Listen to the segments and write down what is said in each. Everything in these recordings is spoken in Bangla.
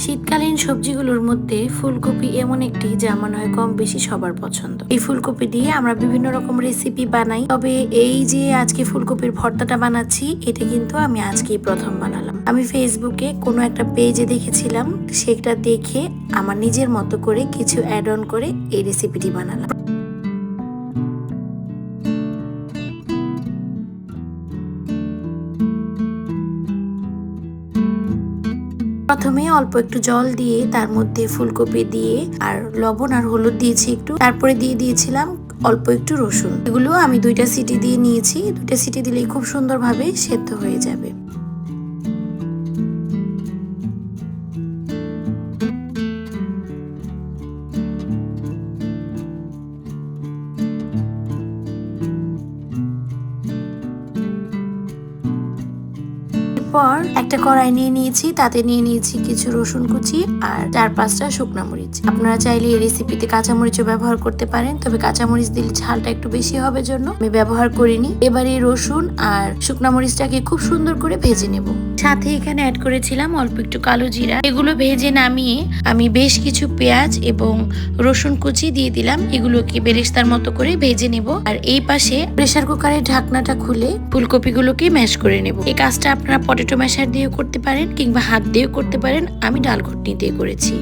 শীতকালীন সবজিগুলোর মধ্যে ফুলকপি এমন একটি যা মনে হয় কম বেশি সবার পছন্দ। এই ফুলকপি দিয়ে আমরা বিভিন্ন রকম রেসিপি বানাই, তবে এই যে আজকে ফুলকপির ভর্তাটা বানাচ্ছি এটা কিন্তু আমি আজকেই প্রথম বানালাম। আমি ফেসবুকে কোনো একটা পেজে দেখেছিলাম, সেটা দেখে আমার নিজের মতো করে কিছু অ্যাড অন করে এই রেসিপিটি বানালাম। প্রথমে অল্প একটু জল দিয়ে তার মধ্যে ফুলকপি দিয়ে আর লবণ আর হলুদ দিয়েছি একটু, তারপরে দিয়ে দিয়েছিলাম অল্প একটু রসুন। এগুলো আমি 2টা সিটি দিয়ে নিয়েছি। 2টা সিটি দিলেই খুব সুন্দরভাবে সেদ্ধ হয়ে যাবে। পর একটা কড়াই নিয়ে নিয়েছি, তাতে নিয়ে নিয়েছি কিছু রসুন কুচি আর 4-5টা শুকনো মরিচ। আপনারা চাইলে এই রেসিপিতে কাঁচামরিচও ব্যবহার করতে পারেন, তবে কাঁচামরিচ দিলে ঝালটা একটু বেশি হবে জন্য আমি ব্যবহার করিনি। এবারে রসুন আর শুকনো মরিচটাকে খুব সুন্দর করে ভেজে নেব। সাথে এখানে অ্যাড করেছিলাম অল্প একটু কালো জিরা। এগুলো ভেজে নামিয়ে আমি বেশ কিছু পেঁয়াজ এবং রসুন কুচি দিয়ে দিলাম। এগুলোকে বেরেস্তার মতো করে ভেজে নেব। আর এই পাশে প্রেসার কুকারের ঢাকনাটা খুলে ফুলকপিগুলোকে ম্যাশ করে নেব। এই কাজটা আপনারা পটেটো ম্যাশার দিয়েও করতে পারেন কিংবা হাত দিয়েও করতে পারেন। আমি ডাল ঘুটনি দিয়ে করেছি।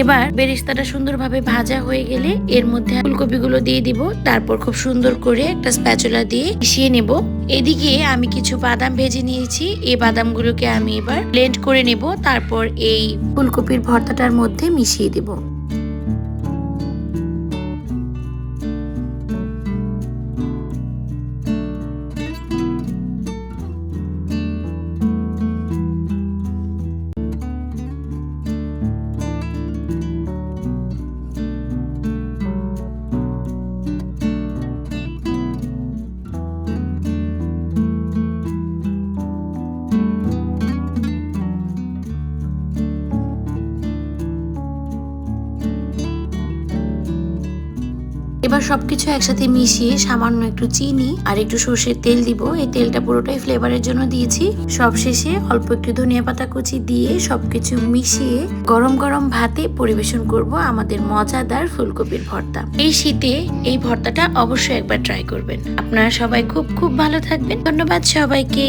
এবার বেরেস্তাটা সুন্দরভাবে ভাজা হয়ে গেলে এর মধ্যে ফুলকপিগুলো দিয়ে দিব। তারপর খুব সুন্দর করে একটা স্প্যাচুলা দিয়ে মিশিয়ে নেব। এদিকে আমি কিছু বাদাম ভেজে নিয়েছি। এই বাদামগুলোকে আমি এবার ব্লেন্ড করে নেব। তারপর এই ফুলকপির ভর্তাটার মধ্যে মিশিয়ে দেব। এবার সবকিছু একসাথে মিশিয়ে সামান্য একটু চিনি আর একটু সর্ষের তেল দিব। এই তেলটা পুরোটাই ফ্লেভারের জন্য দিয়েছি। সবশেষে অল্প একটু ধনিয়া পাতা কুচি দিয়ে সবকিছু মিশিয়ে গরম গরম ভাতে পরিবেশন করব আমাদের মজাদার ফুলকপির ভর্তা। এই শীতে এই ভর্তাটা অবশ্যই একবার ট্রাই করবেন। আপনারা সবাই খুব খুব ভালো থাকবেন। ধন্যবাদ সবাইকে।